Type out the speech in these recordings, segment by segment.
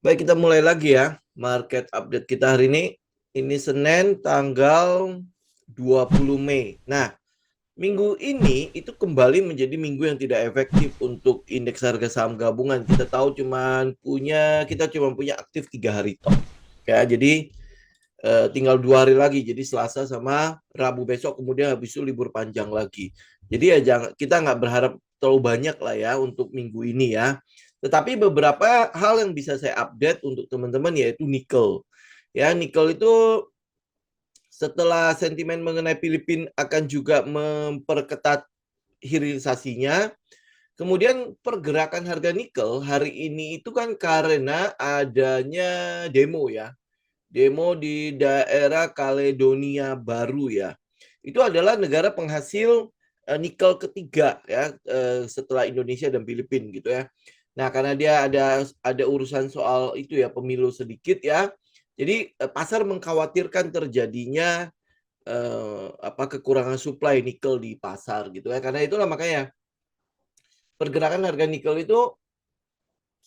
Baik, kita mulai lagi ya market update kita hari ini. Ini Senin tanggal 20 Mei. Nah, minggu ini itu kembali menjadi minggu yang tidak efektif untuk indeks harga saham gabungan. Kita cuma punya aktif 3 hari toh. Ya, jadi tinggal 2 hari lagi. Jadi Selasa sama Rabu besok, kemudian habis itu libur panjang lagi. Jadi ya jangan, kita nggak berharap terlalu banyak lah ya untuk minggu ini ya. Tetapi beberapa hal yang bisa saya update untuk teman-teman yaitu nikel. Ya, nikel itu setelah sentimen mengenai Filipina akan juga memperketat hilirisasinya, kemudian pergerakan harga nikel hari ini itu kan karena adanya demo ya. Demo di daerah Kaledonia Baru ya. Itu adalah negara penghasil nikel ketiga ya setelah Indonesia dan Filipina gitu ya. Nah, karena dia ada urusan soal itu ya pemilu sedikit ya. Jadi pasar mengkhawatirkan terjadinya kekurangan suplai nikel di pasar gitu ya. Karena itulah makanya pergerakan harga nikel itu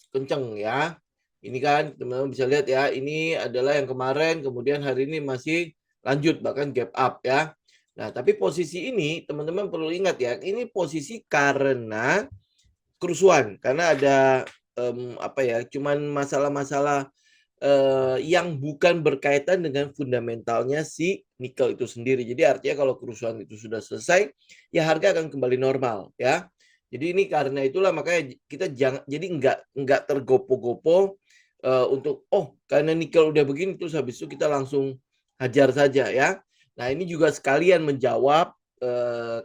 kenceng ya. Ini kan teman-teman bisa lihat ya, ini adalah yang kemarin, kemudian hari ini masih lanjut bahkan gap up ya. Nah, tapi posisi ini teman-teman perlu ingat ya, ini posisi karena kerusuhan, karena ada cuman masalah-masalah yang bukan berkaitan dengan fundamentalnya si nikel itu sendiri. Jadi artinya kalau kerusuhan itu sudah selesai, ya harga akan kembali normal ya. Jadi ini karena itulah makanya kita jangan jadi nggak tergopo-gopo untuk karena nikel udah begini terus habis itu kita langsung hajar saja ya. Nah ini juga sekalian menjawab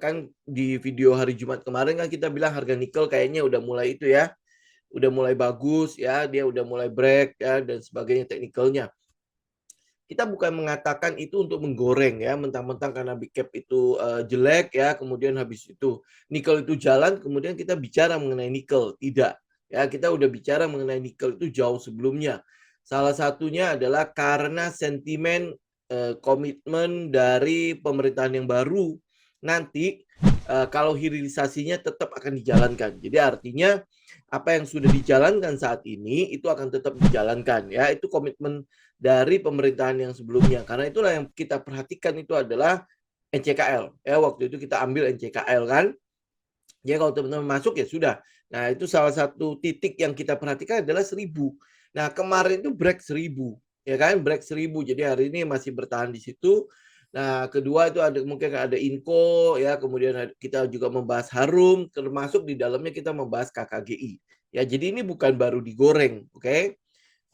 kan di video hari Jumat kemarin kan kita bilang harga nikel kayaknya udah mulai itu ya, udah mulai bagus ya, dia udah mulai break ya dan sebagainya teknikalnya. Kita bukan mengatakan itu untuk menggoreng ya, mentang-mentang karena big cap itu jelek ya, kemudian habis itu nikel itu jalan, kemudian kita bicara mengenai nikel. Tidak. Ya, kita udah bicara mengenai nikel itu jauh sebelumnya. Salah satunya adalah karena sentimen komitmen dari pemerintahan yang baru nanti kalau hilirisasinya tetap akan dijalankan. Jadi artinya apa yang sudah dijalankan saat ini itu akan tetap dijalankan ya. Itu komitmen dari pemerintahan yang sebelumnya. Karena itulah yang kita perhatikan itu adalah NCKL. Ya, waktu itu kita ambil NCKL kan. Ya kalau teman-teman masuk ya sudah. Nah, itu salah satu titik yang kita perhatikan adalah 1.000. Nah, kemarin itu break 1.000. Ya kan, break 1.000. Jadi hari ini masih bertahan di situ. Nah, kedua itu ada mungkin ada Inco ya, kemudian kita juga membahas Harum, termasuk di dalamnya kita membahas KKGI. Ya, jadi ini bukan baru digoreng, oke? Okay?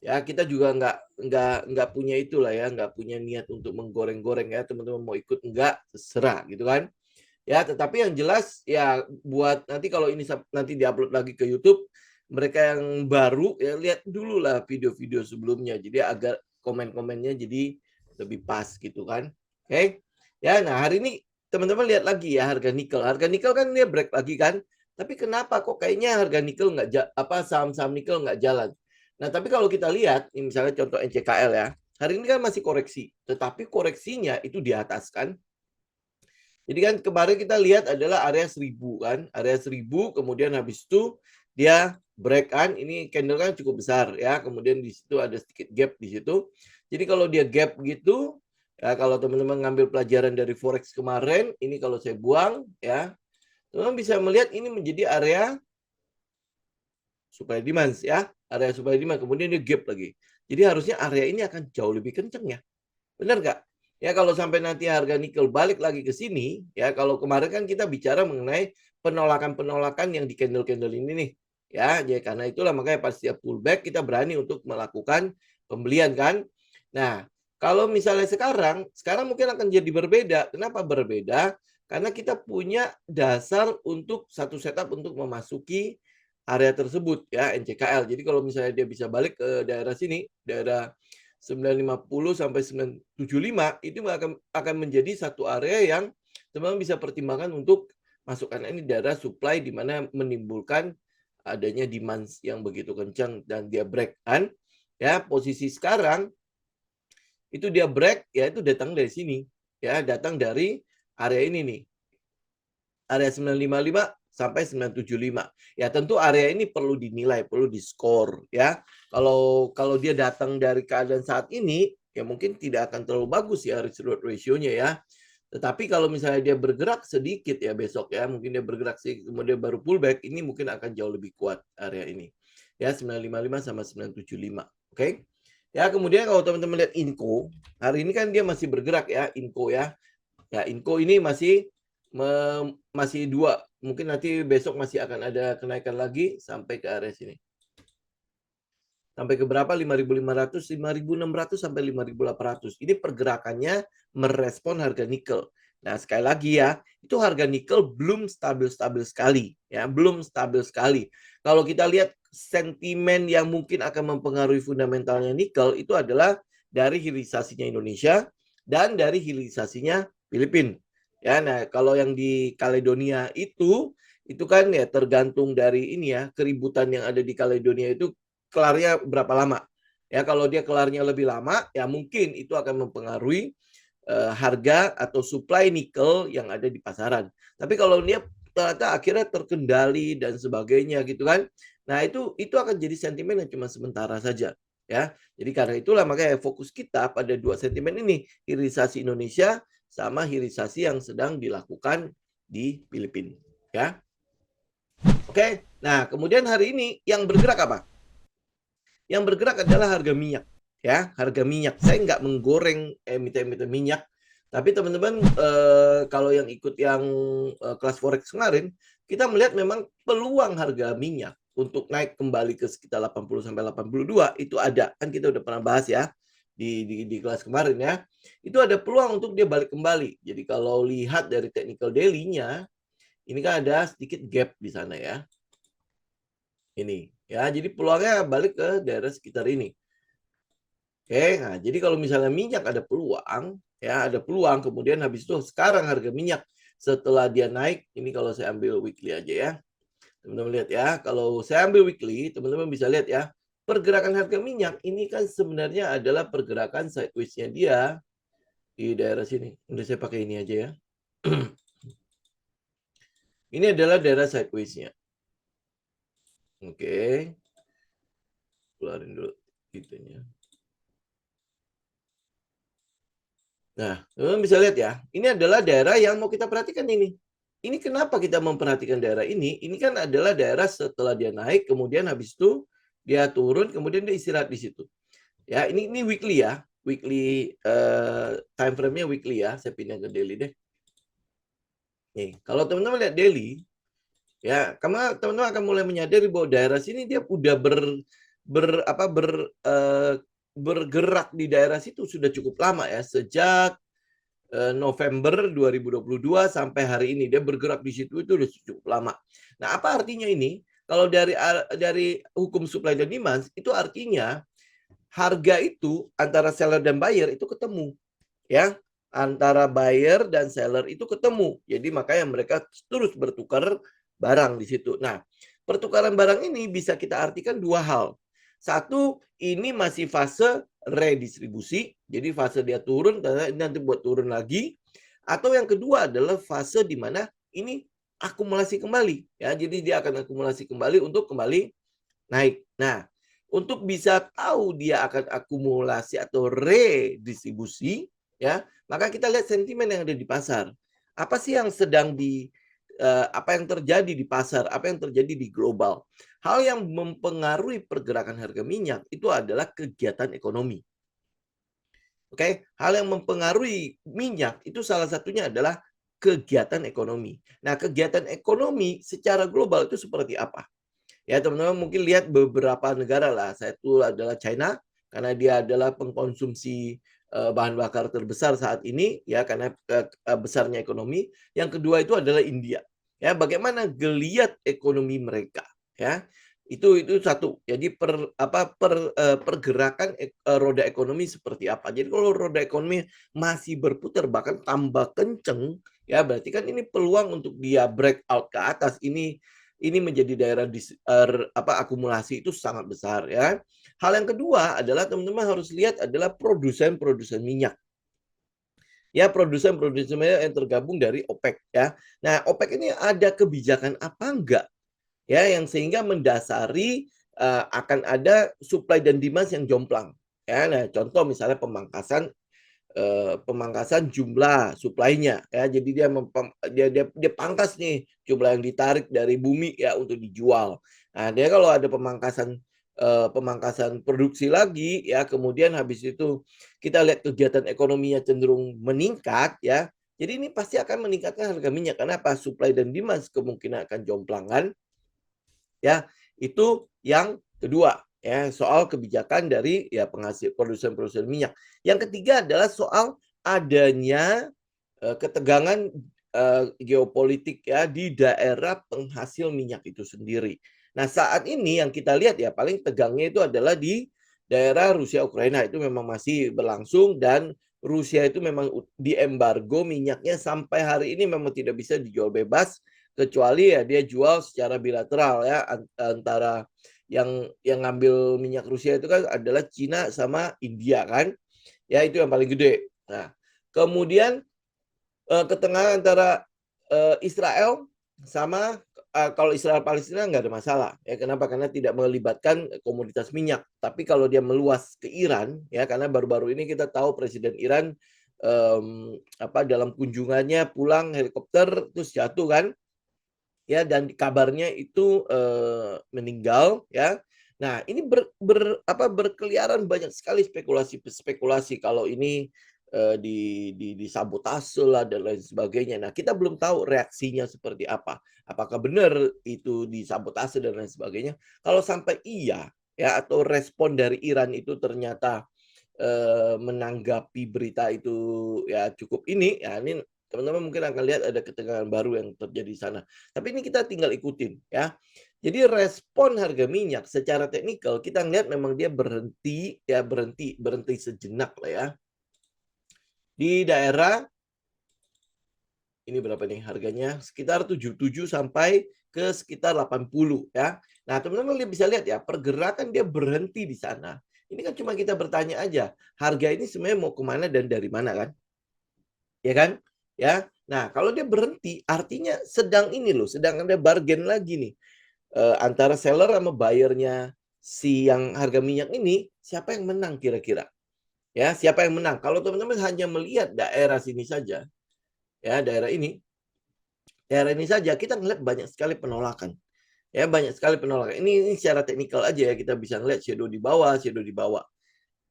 Ya kita juga nggak punya itulah ya, nggak punya niat untuk menggoreng-goreng ya, teman-teman mau ikut enggak terserah gitu kan ya. Tetapi yang jelas ya buat nanti kalau ini nanti diupload lagi ke YouTube, mereka yang baru ya lihat dulu lah video-video sebelumnya jadi agar komen-komennya jadi lebih pas gitu kan. Oke ya. Nah hari ini teman-teman lihat lagi ya harga nikel kan dia break lagi kan, tapi kenapa kok kayaknya harga nikel saham-saham nikel nggak jalan. Nah, tapi kalau kita lihat, ini misalnya contoh NCKL ya, hari ini kan masih koreksi, tetapi koreksinya itu di atas kan. Jadi kan kemarin kita lihat adalah area 1.000 kan, area 1.000, kemudian habis itu dia break kan, ini candle kan cukup besar ya, kemudian di situ ada sedikit gap di situ. Jadi kalau dia gap gitu, ya kalau teman-teman ngambil pelajaran dari forex kemarin, ini kalau saya buang ya, teman-teman bisa melihat ini menjadi area supply demand ya, area supply demand, kemudian dia gap lagi. Jadi harusnya area ini akan jauh lebih kenceng ya. Benar nggak? Ya kalau sampai nanti harga nikel balik lagi ke sini, ya kalau kemarin kan kita bicara mengenai penolakan-penolakan yang di candle-candle ini nih. Ya, jadi karena itulah makanya pas dia pullback kita berani untuk melakukan pembelian kan. Nah, kalau misalnya sekarang mungkin akan jadi berbeda. Kenapa berbeda? Karena kita punya dasar untuk satu setup untuk memasuki area tersebut ya NCKL. Jadi kalau misalnya dia bisa balik ke daerah sini, daerah 950 sampai 975 itu akan menjadi satu area yang teman-teman bisa pertimbangkan untuk masukkan ini daerah supply di mana menimbulkan adanya demand yang begitu kencang dan dia break kan. Ya, posisi sekarang itu dia break ya itu datang dari sini. Ya, datang dari area ini nih. Area 955 sampai 975. Ya tentu area ini perlu dinilai, perlu diskor ya. Kalau dia datang dari keadaan saat ini, ya mungkin tidak akan terlalu bagus ya risk reward ratio-nya ya. Tetapi kalau misalnya dia bergerak sedikit ya besok ya, mungkin dia bergerak sedikit kemudian baru pullback, ini mungkin akan jauh lebih kuat area ini. Ya 955 sama 975. Oke. Ya kemudian kalau teman-teman lihat Inco, hari ini kan dia masih bergerak ya Inco ya. Ya Inco ini masih dua, mungkin nanti besok masih akan ada kenaikan lagi sampai ke area sini. Sampai ke berapa? 5.500, 5.600 sampai 5.800. Ini pergerakannya merespon harga nikel. Nah, sekali lagi ya, itu harga nikel belum stabil-stabil sekali, ya, belum stabil sekali. Kalau kita lihat sentimen yang mungkin akan mempengaruhi fundamentalnya nikel itu adalah dari hilirisasinya Indonesia dan dari hilirisasinya Filipina. Ya, nah kalau yang di Kaledonia itu kan ya tergantung dari ini ya, keributan yang ada di Kaledonia itu kelarnya berapa lama. Ya kalau dia kelarnya lebih lama, ya mungkin itu akan mempengaruhi harga atau supply nikel yang ada di pasaran. Tapi kalau dia ternyata akhirnya terkendali dan sebagainya gitu kan. Nah, itu akan jadi sentimen yang cuma sementara saja ya. Jadi karena itulah makanya fokus kita pada dua sentimen ini, hilirisasi Indonesia sama hilirisasi yang sedang dilakukan di Filipina ya. Oke. Nah, kemudian hari ini yang bergerak apa? Yang bergerak adalah harga minyak ya, harga minyak. Saya nggak menggoreng emiten-emiten minyak, tapi teman-teman kalau yang ikut yang kelas forex kemarin, kita melihat memang peluang harga minyak untuk naik kembali ke sekitar 80 sampai 82 itu ada. Kan kita udah pernah bahas ya di kelas kemarin ya. Itu ada peluang untuk dia balik kembali. Jadi kalau lihat dari technical daily-nya, ini kan ada sedikit gap di sana ya. Ini ya, jadi peluangnya balik ke daerah sekitar ini. Oke, nah jadi kalau misalnya minyak ada peluang, ya ada peluang, kemudian habis itu sekarang harga minyak setelah dia naik, ini kalau saya ambil weekly aja ya, teman-teman lihat ya, kalau saya ambil weekly, teman-teman bisa lihat ya, pergerakan harga minyak ini kan sebenarnya adalah pergerakan sideways-nya dia di daerah sini. Udah saya pakai ini aja ya. Ini adalah daerah sideways-nya. Oke. Keluarin dulu gitunya. Nah, teman-teman bisa lihat ya, ini adalah daerah yang mau kita perhatikan ini. Ini kenapa kita memperhatikan daerah ini? Ini kan adalah daerah setelah dia naik, kemudian habis itu dia turun, kemudian dia istirahat di situ. Ya, ini weekly ya, weekly time frame-nya weekly ya. Saya pindah ke daily deh. Nih, kalau teman-teman lihat daily, ya, karena teman-teman akan mulai menyadari bahwa daerah sini dia udah bergerak di daerah situ sudah cukup lama ya, sejak November 2022 sampai hari ini dia bergerak di situ itu udah cukup lama. Nah, apa artinya ini? Kalau dari hukum supply dan demand itu artinya harga itu antara seller dan buyer itu ketemu, ya. Antara buyer dan seller itu ketemu. Jadi makanya mereka terus bertukar barang di situ. Nah, pertukaran barang ini bisa kita artikan dua hal. Satu, ini masih fase redistribusi. Jadi fase dia turun, nanti buat turun lagi. Atau yang kedua adalah fase di mana ini akumulasi kembali. Ya, jadi dia akan akumulasi kembali untuk kembali naik. Nah, untuk bisa tahu dia akan akumulasi atau redistribusi, ya, maka kita lihat sentimen yang ada di pasar. Apa sih yang sedang apa yang terjadi di pasar, apa yang terjadi di global. Hal yang mempengaruhi pergerakan harga minyak itu adalah kegiatan ekonomi. Oke, hal yang mempengaruhi minyak itu salah satunya adalah kegiatan ekonomi. Nah, kegiatan ekonomi secara global itu seperti apa? Ya, teman-teman mungkin lihat beberapa negara lah. Satu adalah China, karena dia adalah pengkonsumsi bahan bakar terbesar saat ini, ya karena besarnya ekonomi. Yang kedua itu adalah India. Ya, bagaimana geliat ekonomi mereka? Ya, itu satu. Jadi pergerakan roda ekonomi seperti apa? Jadi kalau roda ekonomi masih berputar bahkan tambah kenceng, ya berarti kan ini peluang untuk dia breakout ke atas. Ini menjadi daerah akumulasi itu sangat besar ya. Hal yang kedua adalah teman-teman harus lihat adalah produsen-produsen minyak. ya produsen-produsen minyak yang tergabung dari OPEC ya. Nah, OPEC ini ada kebijakan apa enggak ya yang sehingga mendasari akan ada supply dan demand yang jomplang. Ya, nah contoh misalnya pemangkasan jumlah suplainya ya. Jadi dia pangkas nih jumlah yang ditarik dari bumi ya untuk dijual. Nah, dia kalau ada pemangkasan produksi lagi ya, kemudian habis itu kita lihat kegiatan ekonominya cenderung meningkat ya. Jadi ini pasti akan meningkatkan harga minyak. Kenapa? Supply dan demand kemungkinan akan jomplang kan ya. Itu yang kedua ya, soal kebijakan dari ya penghasil produsen-produsen minyak. Yang ketiga adalah soal adanya ketegangan geopolitik ya di daerah penghasil minyak itu sendiri. Nah, saat ini yang kita lihat ya paling tegangnya itu adalah di daerah Rusia Ukraina, itu memang masih berlangsung dan Rusia itu memang diembargo minyaknya sampai hari ini memang tidak bisa dijual bebas kecuali ya dia jual secara bilateral ya antara yang ngambil minyak Rusia itu kan adalah Cina sama India kan. Ya itu yang paling gede. Nah, kemudian ketengahan antara Israel sama kalau Israel Palestina nggak ada masalah ya. Kenapa? Karena tidak melibatkan komoditas minyak. Tapi kalau dia meluas ke Iran ya, karena baru-baru ini kita tahu Presiden Iran dalam kunjungannya pulang helikopter terus jatuh kan ya, dan kabarnya itu meninggal ya. Nah, ini berkeliaran banyak sekali spekulasi kalau ini disabotase lah dan lain sebagainya. Nah, kita belum tahu reaksinya seperti apa. Apakah benar itu disabotase dan lain sebagainya? Kalau sampai iya ya, atau respon dari Iran itu ternyata menanggapi berita itu ya cukup ini ya, ini teman-teman mungkin akan lihat ada ketegangan baru yang terjadi di sana. Tapi ini kita tinggal ikutin ya. Jadi respon harga minyak secara teknikal kita lihat memang dia berhenti sejenak lah ya. Di daerah ini berapa nih harganya? Sekitar 77 sampai ke sekitar 80 ya. Nah, teman-teman bisa lihat ya, pergerakan dia berhenti di sana. Ini kan cuma kita bertanya aja, harga ini sebenarnya mau kemana dan dari mana kan? Ya kan? Ya. Nah, kalau dia berhenti, artinya sedang ada bargain lagi nih antara seller sama buyernya si yang harga minyak ini, siapa yang menang kira-kira? Ya, siapa yang menang? Kalau teman-teman hanya melihat daerah sini saja, ya daerah ini saja kita ngelihat banyak sekali penolakan. Ya, banyak sekali penolakan. Ini secara teknikal aja ya, kita bisa ngelihat shadow di bawah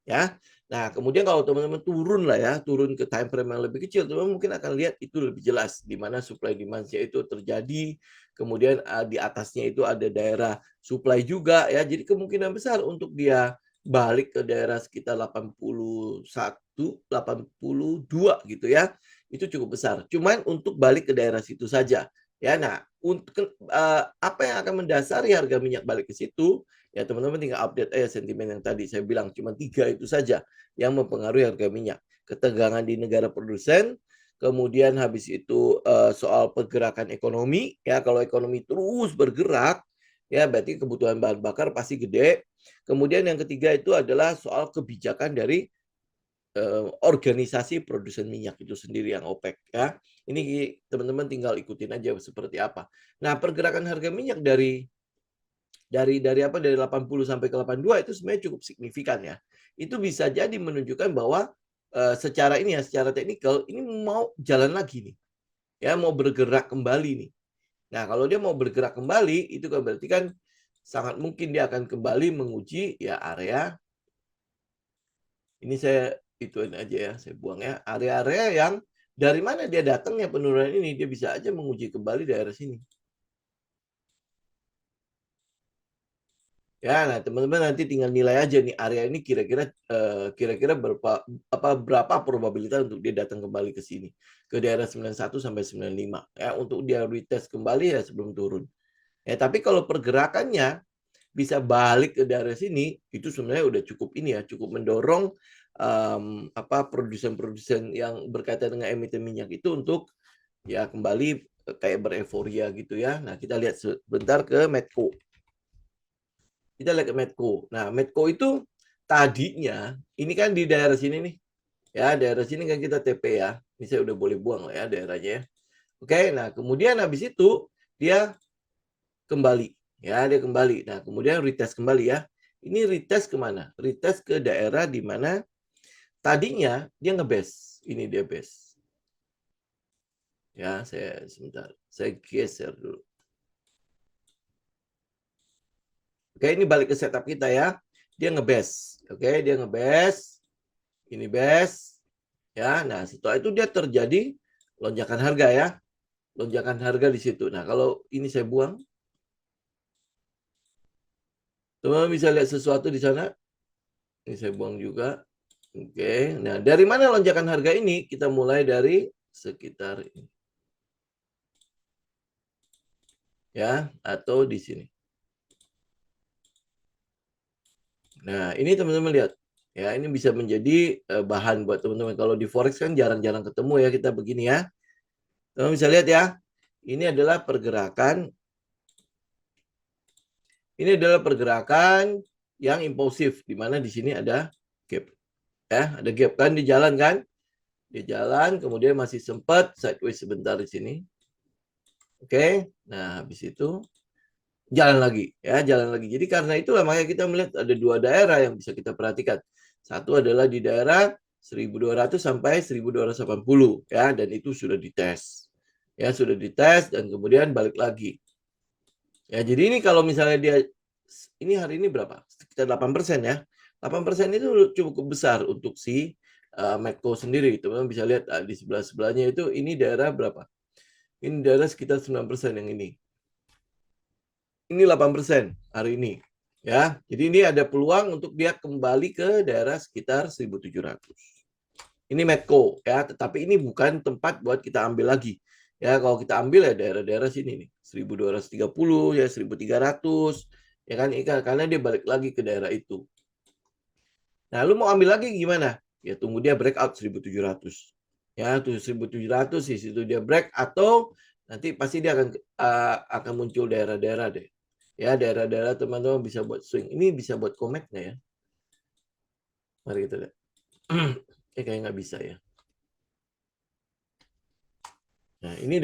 ya. Nah, kemudian kalau teman-teman turun lah ya, turun ke time frame yang lebih kecil, teman-teman mungkin akan lihat itu lebih jelas di mana supply demand-nya itu terjadi. Kemudian di atasnya itu ada daerah supply juga ya. Jadi kemungkinan besar untuk dia balik ke daerah sekitar 81, 82 gitu ya. Itu cukup besar. Cuman untuk balik ke daerah situ saja. Ya, nah, untuk apa yang akan mendasari harga minyak balik ke situ? Ya teman-teman tinggal update aja sentimen yang tadi saya bilang, cuma 3 itu saja yang mempengaruhi harga minyak. Ketegangan di negara produsen, kemudian habis itu soal pergerakan ekonomi ya, kalau ekonomi terus bergerak ya berarti kebutuhan bahan bakar pasti gede. Kemudian yang ketiga itu adalah soal kebijakan dari organisasi produsen minyak itu sendiri yang OPEC ya. Ini teman-teman tinggal ikutin aja seperti apa. Nah, pergerakan harga minyak dari 80 sampai ke 82 itu sebenarnya cukup signifikan ya. Itu bisa jadi menunjukkan bahwa secara ini ya, secara teknikal ini mau jalan lagi nih. Ya, mau bergerak kembali nih. Nah, kalau dia mau bergerak kembali itu kan berarti kan sangat mungkin dia akan kembali menguji ya area ini, saya ituin aja ya, saya buang ya. Area-area yang dari mana dia datangnya penurunan ini, dia bisa aja menguji kembali daerah sini. Ya, nah teman-teman nanti tinggal nilai aja nih area ini kira-kira berapa probabilitas untuk dia datang kembali ke sini, ke daerah 91 sampai 95 ya, untuk dia retest kembali ya sebelum turun. Ya, tapi kalau pergerakannya bisa balik ke daerah sini, itu sebenarnya udah cukup ini ya, cukup mendorong produsen-produsen yang berkaitan dengan emiten minyak itu untuk ya kembali kayak bereforia gitu ya. Nah, kita lihat sebentar ke Medco. Kita lihat ke Medco. Nah, Medco itu tadinya ini kan di daerah sini nih. Ya, daerah sini kan kita TP ya. Ini saya udah boleh buang lah ya daerahnya ya. Oke, nah kemudian habis itu dia kembali. Ya, dia kembali. Nah, kemudian retest kembali ya. Ini retest kemana? Retest ke daerah di mana tadinya dia nge-base. Ini dia base. Ya, saya sebentar. Saya geser dulu. Oke, ini balik ke setup kita ya. Dia nge-base. Oke, dia nge-base. Ini base. Ya, nah setelah itu dia terjadi lonjakan harga ya. Lonjakan harga di situ. Nah, kalau ini saya buang, teman-teman bisa lihat sesuatu di sana. Ini saya buang juga. Oke, nah dari mana lonjakan harga ini? Kita mulai dari sekitar ini. Ya, atau di sini. Nah, ini teman-teman lihat. Ya, ini bisa menjadi bahan buat teman-teman. Kalau di forex kan jarang-jarang ketemu ya kita begini ya. Teman-teman bisa lihat ya. Ini adalah pergerakan. Ini adalah pergerakan yang impulsif, di mana di sini ada gap. Ya, ada gap kan di jalan kan? Di jalan, kemudian masih sempat sideways sebentar di sini. Oke, nah habis itu jalan lagi ya, jalan lagi. Jadi karena itulah makanya kita melihat ada dua daerah yang bisa kita perhatikan. Satu adalah di daerah 1200 sampai 1280 ya, dan itu sudah dites. Ya, sudah dites dan kemudian balik lagi. Ya, jadi ini kalau misalnya dia ini hari ini berapa? Sekitar 8% ya. 8% itu cukup besar untuk si Medco sendiri. Teman-teman bisa lihat di sebelah-sebelahnya itu ini daerah berapa? Ini daerah sekitar 9% yang ini. Ini 8% hari ini. Ya, jadi ini ada peluang untuk dia kembali ke daerah sekitar 1700. Ini Medco ya, tetapi ini bukan tempat buat kita ambil lagi. Ya, kalau kita ambil ya daerah-daerah sini nih, 1230 ya, 1300 ya kan, karena dia balik lagi ke daerah itu. Nah, lu mau ambil lagi gimana? Ya tunggu dia breakout 1700. Ya, tuh 1700 di situ dia break, atau nanti pasti dia akan muncul daerah-daerah deh. Ya, daerah-daerah teman-teman bisa buat swing. Ini bisa buat comeback nggak ya? Mari kita lihat. Kayaknya nggak bisa ya. Nah, ini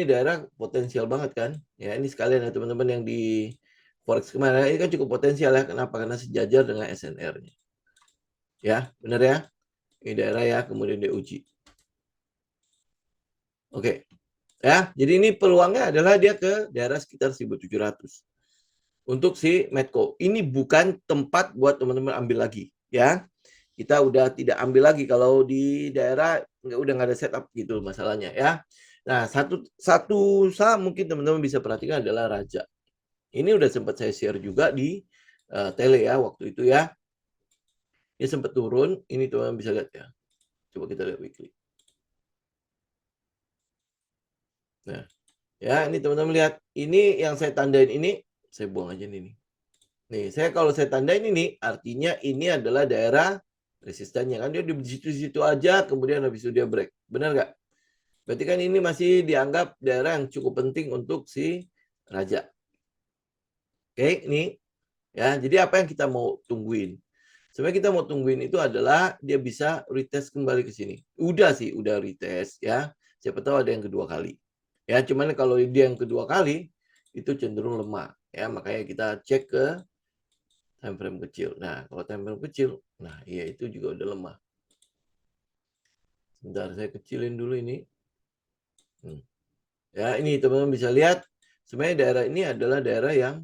daerah potensial banget kan? Ya, ini sekalian ya teman-teman yang di forex kemarin, ini kan cukup potensial ya. Kenapa? Karena sejajar dengan SNR-nya. Ya, benar ya? Ini daerah ya, kemudian dia uji. Oke. Ya, jadi ini peluangnya adalah dia ke daerah sekitar 1700 untuk si Medco. Ini bukan tempat buat teman-teman ambil lagi, ya. Kita udah tidak ambil lagi kalau di daerah udah nggak ada setup gitu masalahnya ya. Nah, satu saham mungkin teman-teman bisa perhatikan adalah Raja. Ini udah sempat saya share juga di tele ya waktu itu ya. Dia sempat turun, ini teman-teman bisa lihat ya. Coba kita lihat weekly. Nah, ya ini teman-teman lihat, ini yang saya tandain ini, saya buang aja nih. Nih, kalau saya tandain ini, artinya ini adalah daerah resistannya kan, dia di situ-situ aja, kemudian habis itu dia break. Benar nggak? Berarti kan ini masih dianggap daerah yang cukup penting untuk si Raja. Oke, ini ya. Jadi apa yang kita mau tungguin? Sebenarnya kita mau tungguin itu adalah dia bisa retest kembali ke sini. Udah sih, udah retest ya. Siapa tahu ada yang kedua kali. Ya, cuman kalau dia yang kedua kali itu cenderung lemah ya, makanya kita cek ke time frame kecil. Nah, kalau time frame kecil, nah iya itu juga udah lemah. Sebentar saya kecilin dulu ini. Ya, ini teman-teman bisa lihat sebenarnya daerah ini adalah daerah yang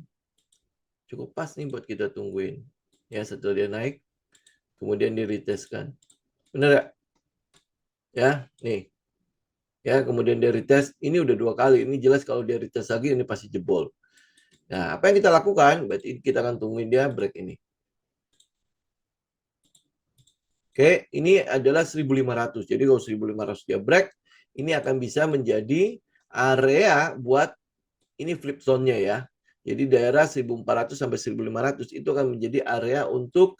cukup pas nih buat kita tungguin. Ya, setelah dia naik kemudian di retest kan. Benar gak? Ya, nih. Ya, kemudian dia retest, ini udah 2 kali. Ini jelas kalau dia retest lagi ini pasti jebol. Nah, apa yang kita lakukan? Berarti kita akan tungguin dia break ini. Oke, ini adalah 1500. Jadi kalau 1500 dia break, ini akan bisa menjadi area buat ini flip zone-nya ya. Jadi daerah 1400 sampai 1500 itu akan menjadi area untuk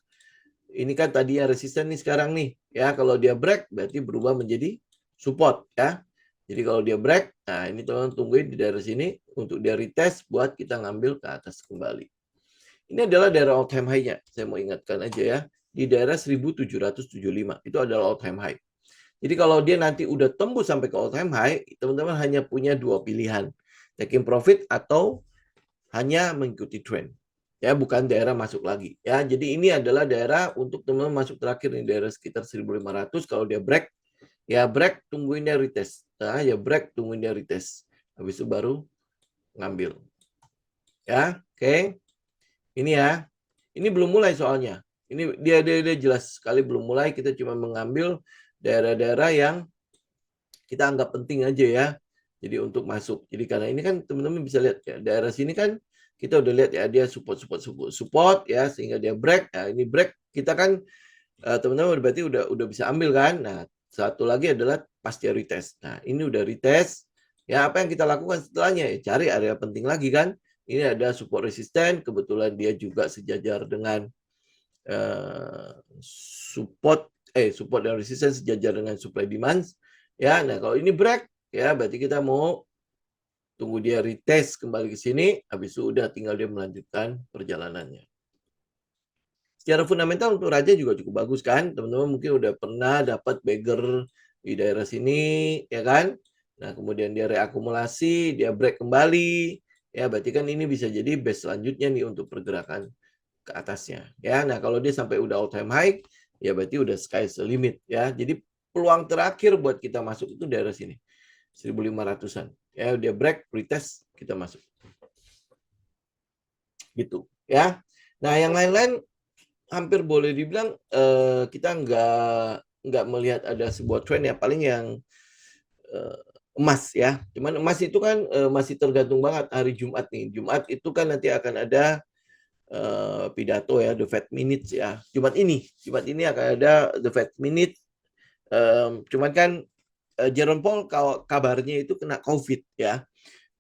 ini kan tadi yang resisten nih sekarang nih. Ya, kalau dia break berarti berubah menjadi support ya. Jadi kalau dia break, nah ini teman-teman tungguin di daerah sini untuk dia retest buat kita ngambil ke atas kembali. Ini adalah daerah all time high-nya. Saya mau ingatkan aja ya. Di daerah 1775. Itu adalah all time high. Jadi kalau dia nanti udah tembus sampai ke all time high, teman-teman hanya punya dua pilihan, taking profit atau hanya mengikuti trend. Ya, bukan daerah masuk lagi. Ya, jadi ini adalah daerah untuk teman-teman masuk terakhir nih, daerah sekitar 1.500. Kalau dia break, ya break, tungguin dia retest. Nah, ya break, tungguin dia retest. Habis itu baru ngambil. Ya, oke. Ini ya. Ini belum mulai soalnya. Ini dia jelas sekali belum mulai. Kita cuma mengambil daerah-daerah yang kita anggap penting aja ya. Jadi untuk masuk. Jadi karena ini kan teman-teman bisa lihat ya, daerah sini kan kita udah lihat ya, dia support ya, sehingga dia break. Nah, ini break kita kan teman-teman berarti udah bisa ambil kan. Nah, satu lagi adalah pasca retest. Nah, ini udah retest. Ya, apa yang kita lakukan setelahnya? Ya, cari area penting lagi kan. Ini ada support resisten, kebetulan dia juga sejajar dengan support dan resistance sejajar dengan supply demand. Ya, nah kalau ini break ya berarti kita mau tunggu dia retest kembali ke sini, habis itu udah tinggal dia melanjutkan perjalanannya. Secara fundamental untuk Raja juga cukup bagus kan, teman-teman mungkin udah pernah dapat beggar di daerah sini, ya kan? Nah kemudian dia reakumulasi, dia break kembali, ya berarti kan ini bisa jadi base selanjutnya nih untuk pergerakan ke atasnya ya. Nah, kalau dia sampai udah all time high ya berarti udah sky's the limit ya. Jadi peluang terakhir buat kita masuk itu daerah sini. 1.500-an. Ya, dia break, retest, kita masuk. Gitu ya. Nah, yang lain-lain hampir boleh dibilang kita nggak melihat ada sebuah trend ya, paling yang emas ya. Cuman emas itu kan masih tergantung banget hari Jumat nih. Jumat itu kan nanti akan ada pidato ya, the Fed Minutes ya. Jumat ini akan ada the Fed Minutes. Cuman kan Jerome Powell kabarnya itu kena COVID ya.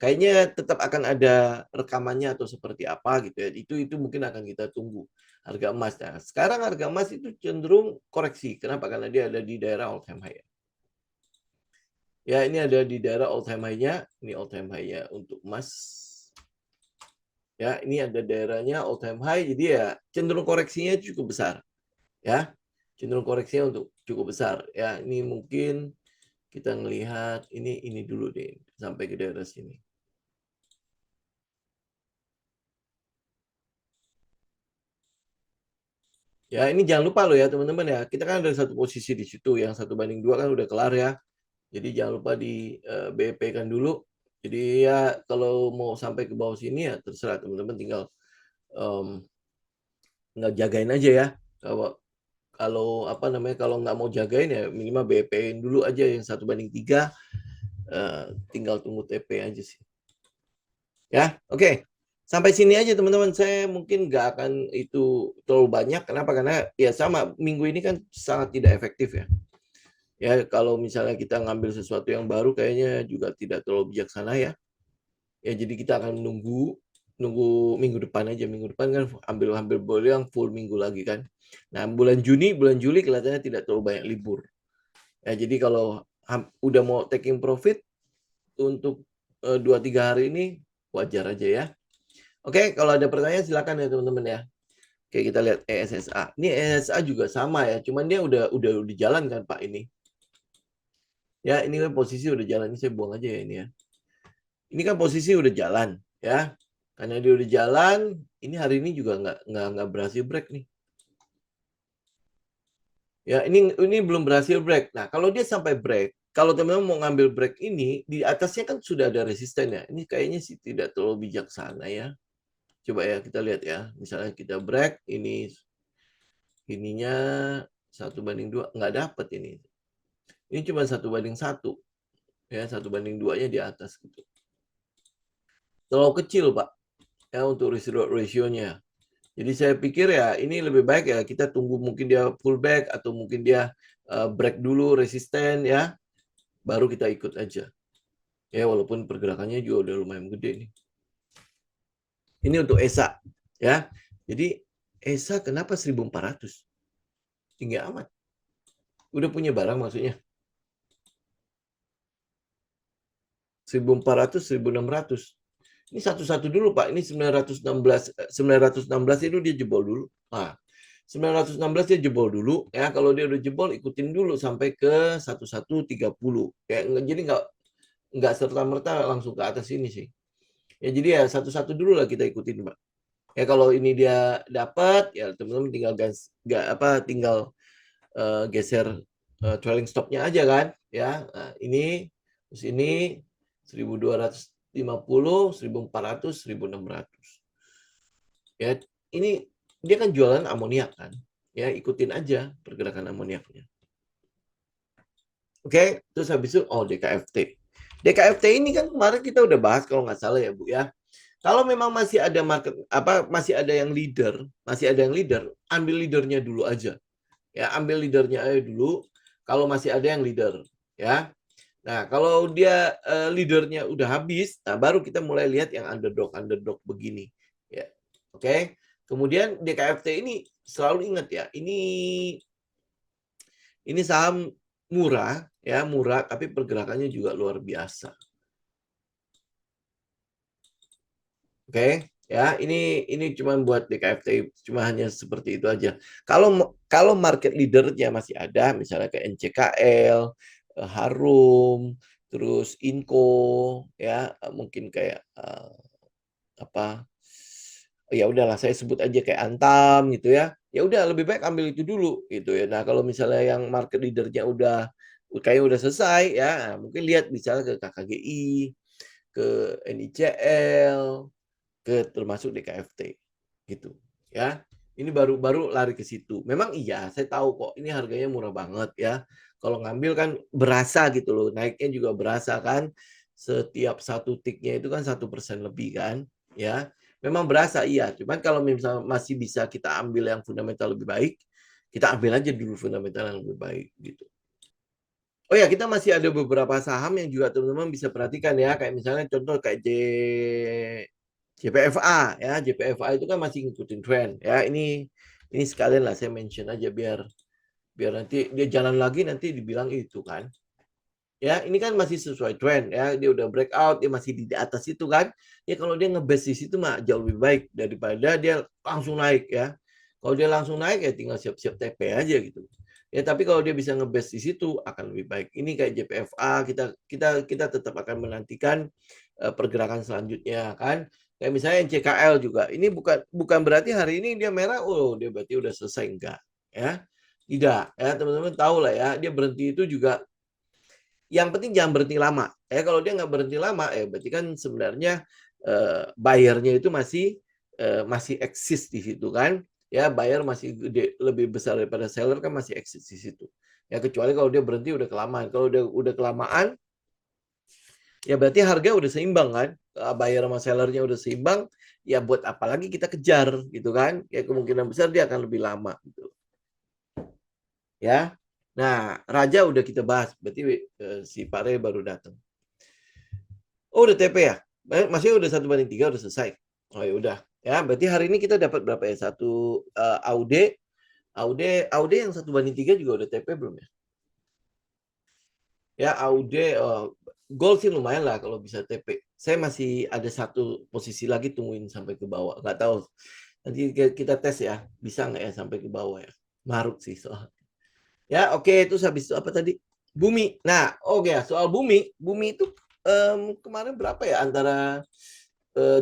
Kayaknya tetap akan ada rekamannya atau seperti apa gitu ya. Itu mungkin akan kita tunggu harga emas. Nah, sekarang harga emas itu cenderung koreksi. Kenapa? Karena dia ada di daerah all time high. Ya, ini ada di daerah all time high-nya. Ini all time high-nya untuk emas. Ya, ini ada daerahnya all time high, jadi ya cenderung koreksinya cukup besar. Ya, cenderung koreksinya untuk cukup besar. Ya, ini mungkin kita melihat ini dulu deh sampai ke daerah sini. Ya, ini jangan lupa loh ya teman-teman ya. Kita kan ada satu posisi di situ, yang 1/2 kan udah kelar ya. Jadi jangan lupa di BP kan dulu. Jadi ya kalau mau sampai ke bawah sini ya terserah teman-teman, tinggal nggak jagain aja ya. Kalau apa namanya, kalau nggak mau jagain ya minimal BP-in dulu aja yang 1/3, tinggal tunggu TP aja sih. Ya, oke. Sampai sini aja teman-teman. Saya mungkin nggak akan itu terlalu banyak. Kenapa? Karena ya sama, minggu ini kan sangat tidak efektif ya. Ya, kalau misalnya kita ngambil sesuatu yang baru kayaknya juga tidak terlalu bijaksana ya. Ya, jadi kita akan nunggu minggu depan aja. Minggu depan kan ambil boleh yang full minggu lagi kan. Nah, bulan Juli kelihatannya tidak terlalu banyak libur. Ya, jadi kalau udah mau taking profit untuk 2-3 hari ini wajar aja ya. Oke, kalau ada pertanyaan silakan ya teman-teman ya. Oke, kita lihat ESSA. Ini ESSA juga sama ya, cuman dia udah jalan kan Pak ini. Ya, ini kan posisi udah jalan, ini saya buang aja ya ini ya. Ini kan posisi udah jalan ya. Karena dia udah jalan, ini hari ini juga nggak berhasil break nih. Ya, ini belum berhasil break. Nah, kalau dia sampai break, kalau teman-teman mau ngambil break ini, di atasnya kan sudah ada resisten ya. Ini kayaknya sih tidak terlalu bijaksana ya. Coba ya kita lihat ya. Misalnya kita break, ininya 1/2, nggak dapat ini. Ini cuma 1/1. Ya, 1/2-nya di atas gitu. Terlalu kecil, Pak. Ya, untuk risk reward ratio-nya. Jadi saya pikir ya ini lebih baik ya kita tunggu, mungkin dia pullback atau mungkin dia break dulu resisten ya, baru kita ikut aja. Ya, walaupun pergerakannya juga udah lumayan gede nih. Ini untuk ESA ya. Jadi ESA kenapa 1.400? Tinggi amat. Udah punya barang maksudnya. 1.400, 1.600. Ini satu-satu dulu Pak. Ini 916 itu dia jebol dulu. Nah, 916 dia jebol dulu ya. Kalau dia udah jebol ikutin dulu sampai ke 1130. Jadi nggak serta-merta langsung ke atas ini sih. Ya jadi ya satu-satu dulu lah kita ikutin, Pak. Ya kalau ini dia dapat ya teman-teman tinggal tinggal geser trailing stopnya aja kan ya. Nah, ini terus ini 1250, 1400, 1600. Ya, ini dia kan jualan amoniak kan. Ya, ikutin aja pergerakan amoniaknya. Oke, terus habis itu DKFT. DKFT ini kan kemarin kita udah bahas kalau nggak salah ya, Bu ya. Kalau memang masih ada masih ada yang leader, ambil leadernya dulu aja. Ya, ambil leadernya aja dulu kalau masih ada yang leader, ya. Nah, kalau dia leadernya udah habis, nah baru kita mulai lihat yang underdog begini, ya. Oke. Kemudian DKFT ini selalu ingat ya, ini saham murah, ya, murah tapi pergerakannya juga luar biasa. Oke, ya, ini cuma buat DKFT, cuma hanya seperti itu aja. Kalau market leader-nya masih ada, misalnya kayak NCKL, Harum, terus Inco, ya, mungkin kayak apa? Ya udahlah, saya sebut aja kayak Antam gitu ya. Ya udah lebih baik ambil itu dulu gitu ya. Nah, kalau misalnya yang market leader-nya kayaknya udah selesai ya, mungkin lihat misalnya ke KKGI, ke NICL, termasuk DKFT gitu ya. Ini baru lari ke situ. Memang iya, saya tahu kok ini harganya murah banget ya. Kalau ngambil kan berasa gitu loh, naiknya juga berasa kan. Setiap satu tiknya itu kan 1% lebih kan, ya. Memang berasa iya. Cuman kalau misalnya masih bisa kita ambil yang fundamental lebih baik, kita ambil aja dulu fundamental yang lebih baik gitu. Oh ya, kita masih ada beberapa saham yang juga teman-teman bisa perhatikan ya, kayak misalnya contoh kayak JPFA ya. JPFA itu kan masih ngikutin tren ya. Ini sekalian lah saya mention aja biar nanti dia jalan lagi nanti dibilang itu kan. Ya, ini kan masih sesuai tren ya. Dia udah breakout, dia masih di atas itu kan. Ya kalau dia ngebase di situ mah jauh lebih baik daripada dia langsung naik ya. Kalau dia langsung naik ya tinggal siap-siap TP aja gitu. Ya tapi kalau dia bisa ngebase di situ akan lebih baik. Ini kayak JPFA kita tetap akan menantikan pergerakan selanjutnya kan. Kayak misalnya CKL juga. Ini bukan berarti hari ini dia merah, oh dia berarti udah selesai enggak ya. Tidak ya, teman-teman tahu lah ya, dia berhenti itu juga yang penting jangan berhenti lama. Kalau dia nggak berhenti lama, berarti kan sebenarnya bayarnya itu masih eksis di situ kan. Ya, buyer masih gede, lebih besar daripada seller kan masih eksis di situ. Ya kecuali kalau dia berhenti udah kelamaan. Kalau udah kelamaan, ya berarti harga udah seimbang kan. Buyer sama sellernya udah seimbang, ya buat apa lagi kita kejar gitu kan. Ya kemungkinan besar dia akan lebih lama gitu. Ya. Nah, Raja udah kita bahas, berarti si Pak Re baru datang. Oh, udah TP ya? Masih udah 1/3 udah selesai. Oh ya udah. Ya, berarti hari ini kita dapat berapa ya? Satu Aude yang 1/3 juga udah TP belum ya? Ya, Aude Gold sih lumayan lah kalau bisa TP. Saya masih ada satu posisi lagi tungguin sampai ke bawah. Nggak tahu. Nanti kita tes ya. Bisa nggak ya sampai ke bawah ya? Maruk sih soal. Ya, oke. Terus habis itu apa tadi? Bumi. Nah, oke ya. Soal bumi. Bumi itu kemarin berapa ya? Antara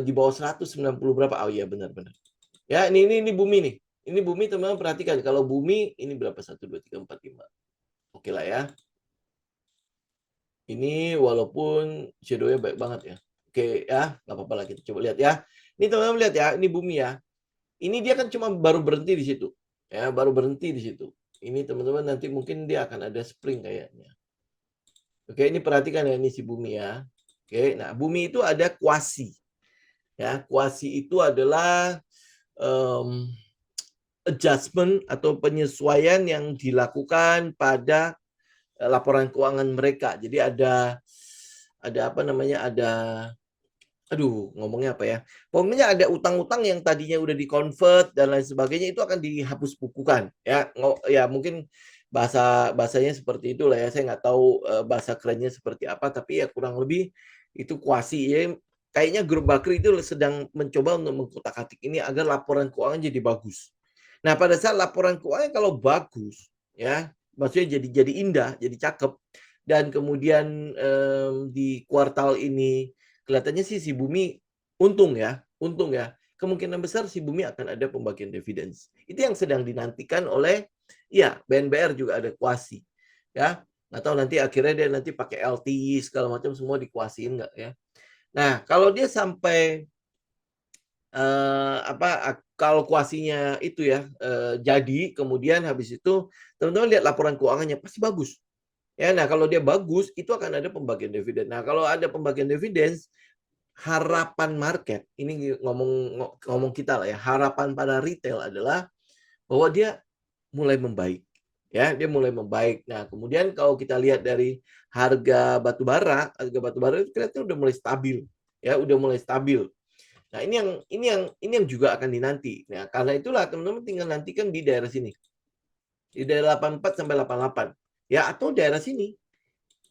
di bawah 190 berapa? Oh iya benar-benar. Ya, ini bumi nih. Ini bumi teman-teman perhatikan. Kalau bumi ini berapa? 1, 2, 3, 4, 5. Oke lah ya. Ini walaupun shadow-nya baik banget ya. Oke ya, nggak apa-apa lah kita coba lihat ya. Ini teman-teman lihat ya, ini bumi ya. Ini dia kan cuma baru berhenti di situ. Ya, baru berhenti di situ. Ini teman-teman nanti mungkin dia akan ada spring kayaknya. Oke, ini perhatikan ya, ini si bumi ya. Oke, nah bumi itu ada kuasi. Ya, kuasi itu adalah adjustment atau penyesuaian yang dilakukan pada laporan keuangan mereka. Jadi ada apa namanya? Aduh, ngomongnya apa ya? Pokoknya ada utang-utang yang tadinya udah di-convert dan lain sebagainya itu akan dihapus bukukan ya. Ya mungkin bahasanya seperti itulah ya. Saya nggak tahu bahasa kerennya seperti apa, tapi ya kurang lebih itu kuasi ya. Kayaknya grup Bakri itu sedang mencoba untuk mengkotak-atik ini agar laporan keuangan jadi bagus. Nah, pada saat laporan keuangan kalau bagus, ya, maksudnya jadi indah, jadi cakep, dan kemudian di kuartal ini kelihatannya sih si Bumi untung ya, kemungkinan besar si Bumi akan ada pembagian dividen. Itu yang sedang dinantikan oleh, ya, BNBR juga ada kuasi, ya. Nggak tahu nanti akhirnya dia nanti pakai LTI segala macam semua dikuasiin nggak ya. Nah, kalau dia sampai kalkulasinya itu ya jadi, kemudian habis itu teman-teman lihat laporan keuangannya pasti bagus. Ya, nah kalau dia bagus itu akan ada pembagian dividen. Nah, kalau ada pembagian dividen, harapan market ini ngomong kita lah ya, harapan pada retail adalah bahwa dia mulai membaik. Ya, dia mulai membaik. Nah, kemudian kalau kita lihat dari harga batubara itu kelihatan udah mulai stabil. Ya, udah mulai stabil. Nah, ini yang juga akan dinanti. Nah, karena itulah teman-teman tinggal nantikan di daerah sini. Di daerah 84 sampai 88. Ya, atau daerah sini.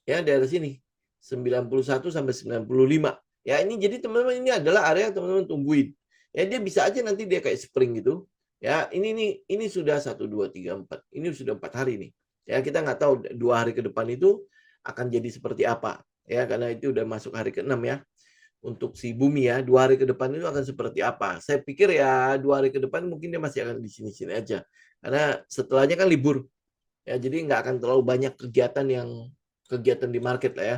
Ya, daerah sini. 91 sampai 95. Ya, ini jadi teman-teman ini adalah area yang teman-teman tungguin. Ya, dia bisa aja nanti dia kayak spring gitu. Ya, ini sudah 1 2 3 4. Ini sudah 4 hari nih. Ya, kita nggak tahu 2 hari ke depan itu akan jadi seperti apa. Ya, karena itu udah masuk hari ke-6 ya. Untuk si Bumi ya, 2 hari ke depan itu akan seperti apa. Saya pikir ya 2 hari ke depan mungkin dia masih akan di sini-sini aja. Karena setelahnya kan libur. Ya, jadi nggak akan terlalu banyak kegiatan di market lah ya.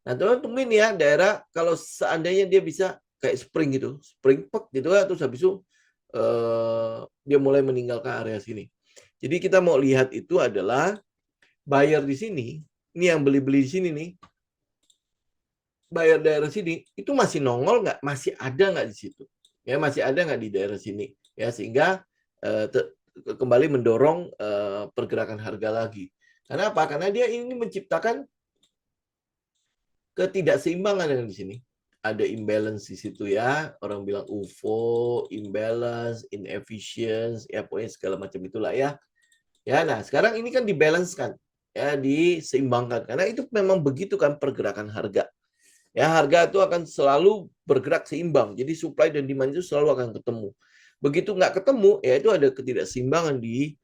Nah, teman-teman tungguin ya daerah kalau seandainya dia bisa kayak spring gitu, spring pek gitu ya, terus habis itu dia mulai meninggalkan area sini. Jadi kita mau lihat itu adalah buyer di sini, ini yang beli-beli di sini nih, bayar daerah sini itu masih nongol nggak, masih ada nggak di situ, ya masih ada nggak di daerah sini, ya sehingga kembali mendorong pergerakan harga lagi. Karena apa? Karena dia ini menciptakan ketidakseimbangan yang di sini. Ada imbalance di situ ya, orang bilang UFO, imbalance, inefficient, ya pokoknya segala macam itulah ya. Ya, nah sekarang ini kan dibalancekan, ya diseimbangkan. Karena itu memang begitu kan pergerakan harga. Ya, harga itu akan selalu bergerak seimbang. Jadi supply dan demand itu selalu akan ketemu. Begitu nggak ketemu, ya itu ada ketidakseimbangan di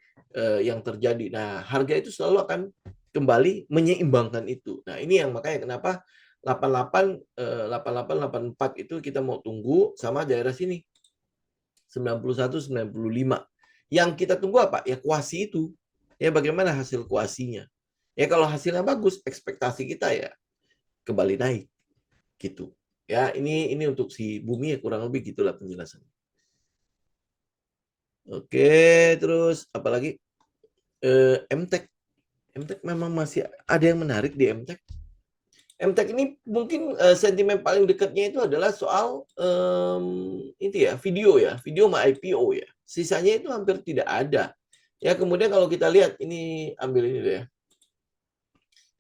yang terjadi. Nah, harga itu selalu akan kembali menyeimbangkan itu. Nah, ini yang makanya kenapa 88 88 84 itu kita mau tunggu sama daerah sini. 91 95. Yang kita tunggu apa? Ya kuasi itu. Ya bagaimana hasil kuasinya. Ya kalau hasilnya bagus, ekspektasi kita ya kembali naik gitu. Ya, ini untuk si Bumi ya kurang lebih gitulah penjelasan. Oke, terus apalagi MTEK. MTEK memang masih ada yang menarik di MTEK. MTEK ini mungkin sentimen paling dekatnya itu adalah soal itu ya, video sama IPO ya. Sisanya itu hampir tidak ada. Ya, kemudian kalau kita lihat ini ambil ini deh ya.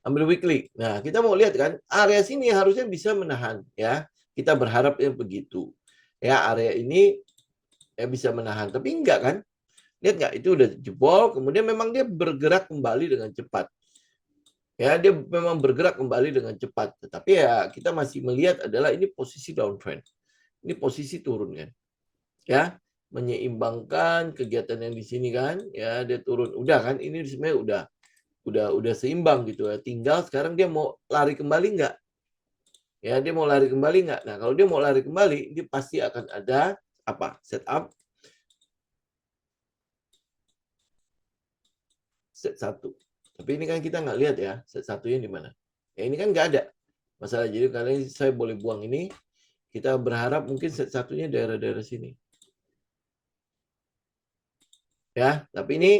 Ambil weekly. Nah, kita mau lihat kan area sini harusnya bisa menahan ya. Kita berharap yang begitu. Ya, area ini ya bisa menahan, tapi enggak kan? Lihat nggak? Itu udah jebol, kemudian memang dia bergerak kembali dengan cepat. Ya, dia memang bergerak kembali dengan cepat. Tetapi ya kita masih melihat adalah ini posisi downtrend. Ini posisi turun kan. Ya, menyeimbangkan kegiatan yang di sini kan. Ya, dia turun. Udah kan? Ini sebenarnya udah seimbang gitu ya. Tinggal sekarang dia mau lari kembali nggak? Ya, dia mau lari kembali nggak? Nah, kalau dia mau lari kembali, dia pasti akan ada apa? Setup set 1. Tapi ini kan kita nggak lihat ya, set satunya di mana. Ya ini kan nggak ada masalah. Jadi kalian saya boleh buang ini. Kita berharap mungkin set satunya daerah-daerah sini. Ya, tapi ini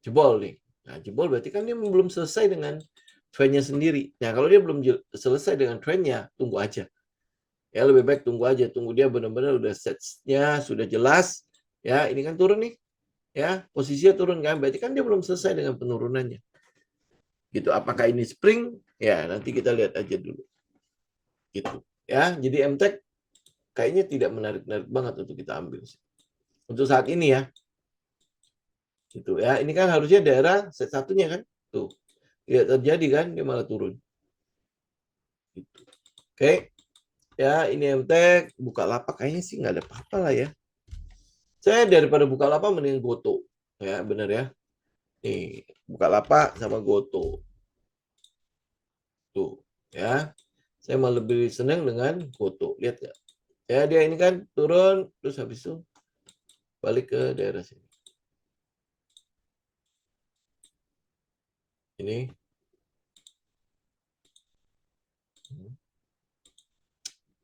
jebol nih. Nah, jebol berarti kan dia belum selesai dengan trendnya sendiri. Nah, kalau dia belum selesai dengan trendnya, tunggu aja. Ya, lebih baik tunggu aja. Tunggu dia benar-benar udah setnya sudah jelas. Ya, ini kan turun nih. Ya, posisinya turun kan. Berarti kan dia belum selesai dengan penurunannya. Gitu. Apakah ini spring? Ya, nanti kita lihat aja dulu. Gitu. Ya, jadi MTEK kayaknya tidak menarik-narik banget untuk kita ambil. Untuk saat ini ya. Gitu ya. Ini kan harusnya daerah set satunya kan. Tuh. Tidak terjadi kan, dia malah turun. Gitu. Oke. Ya, ini MTEK, Bukalapak kayaknya sih nggak ada apa-apa lah ya. Saya daripada Bukalapak mending Goto. Ya, benar ya. Nih, Bukalapak sama Goto. Tuh, ya. Saya malah lebih senang dengan Goto. Lihat nggak? Ya, dia ini kan turun, terus habis itu balik ke daerah sini. Ini.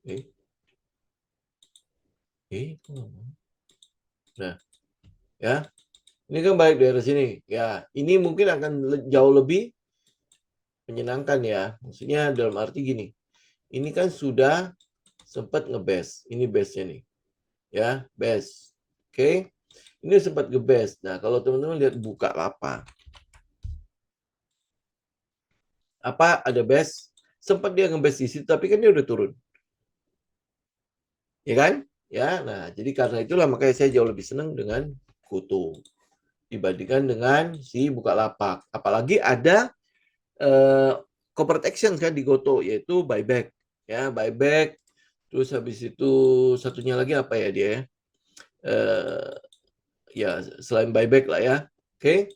Oke. Nah, ya. Ini kan balik daerah sini. Ya, ini mungkin akan jauh lebih menyenangkan ya. Maksudnya dalam arti gini. Ini kan sudah sempat ngebase. Ini base-nya nih. Ya, base. Oke. Ini sempat ngebase. Nah, kalau teman-teman lihat Bukalapak, apa ada base? Sempat dia ngebase di situ, tapi kan dia udah turun. Ya kan? Ya, nah jadi karena itulah makanya saya jauh lebih senang dengan Goto dibandingkan dengan si Bukalapak. Apalagi ada corporate action kan di Goto yaitu buyback. Ya, buyback. Terus habis itu satunya lagi apa ya dia ya? Ya selain buyback lah ya. Oke.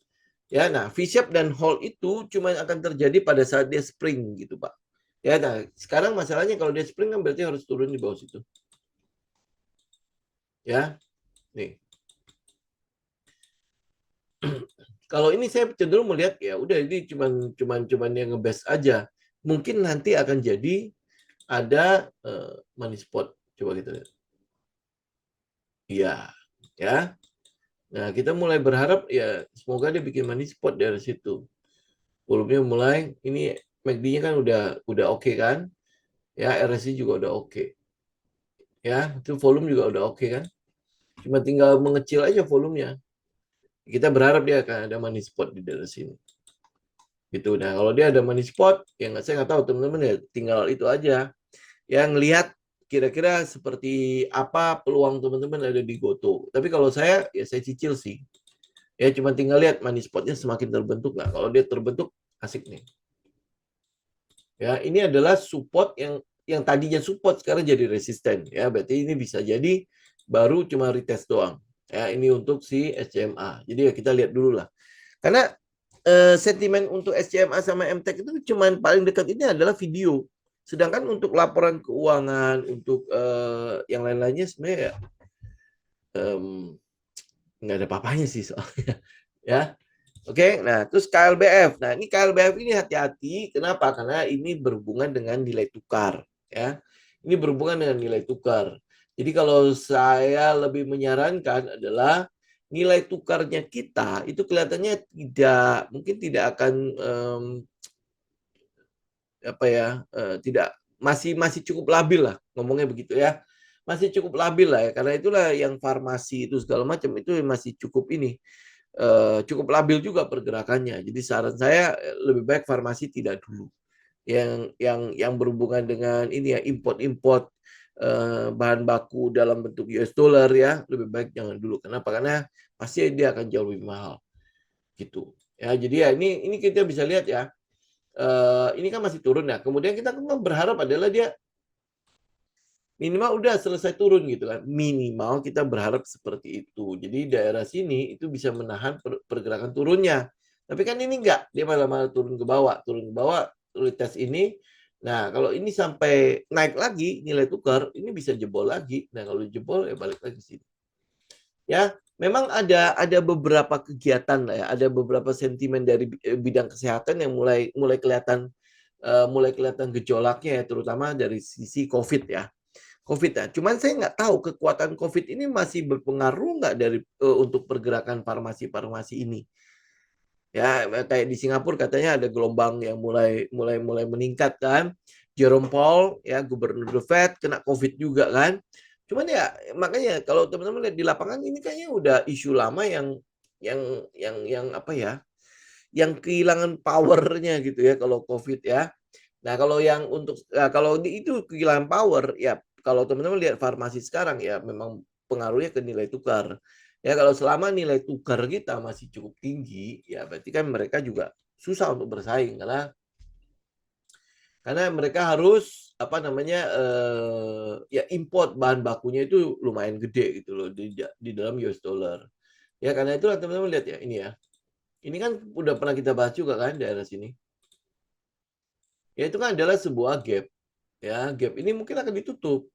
Ya, nah V-shape dan hold itu cuma akan terjadi pada saat dia spring gitu, Pak. Ya, nah sekarang masalahnya kalau dia spring kan berarti harus turun di bawah situ. Ya, nih. Kalau ini saya cenderung melihat ya udah ini cuman yang ngebest aja. Mungkin nanti akan jadi ada money spot. Coba kita lihat. Iya, ya. Nah, kita mulai berharap ya semoga dia bikin money spot dari situ. Volumenya mulai ini MACD-nya kan udah oke kan? Ya, RSI juga udah oke. Ya, itu volume juga udah oke kan? Cuma tinggal mengecil aja volumenya. Kita berharap dia akan ada money spot di daerah sini. Gitu. Nah, kalau dia ada money spot, ya nggak saya nggak tahu teman-teman ya tinggal itu aja. Yang lihat kira-kira seperti apa peluang teman-teman ada di Goto. Tapi kalau saya, ya saya cicil sih. Ya cuma tinggal lihat money spotnya semakin terbentuk nggak. Kalau dia terbentuk, asik nih. Ya, ini adalah support yang tadinya support sekarang jadi resisten. Ya, berarti ini bisa jadi baru cuma retest doang. Ya, ini untuk si SCMA. Jadi ya kita lihat dulu lah. Karena sentimen untuk SCMA sama MTEK itu cuman paling dekat ini adalah video. Sedangkan untuk laporan keuangan, untuk yang lain-lainnya sebenarnya ya nggak ada apa-apanya sih soalnya. Ya, oke. Nah, terus KLBF. Nah, ini KLBF ini hati-hati. Kenapa? Karena ini berhubungan dengan nilai tukar. Ya, ini berhubungan dengan nilai tukar. Jadi kalau saya lebih menyarankan adalah nilai tukarnya kita itu kelihatannya mungkin tidak akan apa ya tidak masih cukup labil lah ngomongnya begitu ya, masih cukup labil lah ya, karena itulah yang farmasi itu segala macam itu masih cukup ini cukup labil juga pergerakannya. Jadi saran saya lebih baik farmasi tidak dulu. Yang berhubungan dengan ini ya import bahan baku dalam bentuk US dollar ya lebih baik jangan dulu. Kenapa? Karena pasti dia akan jauh lebih mahal gitu. Ya jadi ya ini kita bisa lihat ya ini kan masih turun ya. Kemudian kita kan berharap adalah dia minimal udah selesai turun gitu kan. Minimal kita berharap seperti itu. Jadi daerah sini itu bisa menahan pergerakan turunnya. Tapi kan ini enggak, dia malah turun ke bawah, tes ini. Nah, kalau ini sampai naik lagi nilai tukar, ini bisa jebol lagi. Nah, kalau jebol ya balik lagi sini. Ya, memang ada beberapa kegiatan lah ya, ada beberapa sentimen dari bidang kesehatan yang mulai kelihatan gejolaknya ya, terutama dari sisi COVID ya. COVID ya. Cuman saya nggak tahu kekuatan COVID ini masih berpengaruh nggak dari untuk pergerakan farmasi-farmasi ini. Ya, kayak di Singapura katanya ada gelombang yang mulai meningkat kan. Jerome Powell ya gubernur The Fed kena COVID juga kan. Cuman ya makanya kalau teman-teman lihat di lapangan ini kayaknya udah isu lama yang yang apa ya? Yang kehilangan powernya gitu ya kalau COVID ya. Nah, kalau itu kehilangan power ya kalau teman-teman lihat farmasi sekarang ya memang pengaruhnya ke nilai tukar. Ya kalau selama nilai tukar kita masih cukup tinggi ya berarti kan mereka juga susah untuk bersaing karena mereka harus apa namanya ya import bahan bakunya itu lumayan gede gitu loh di dalam US dollar. Ya karena itulah teman-teman lihat ya, ini ya. Ini kan udah pernah kita bahas juga kan daerah sini. Ya itu kan adalah sebuah gap. Ya, gap ini mungkin akan ditutup.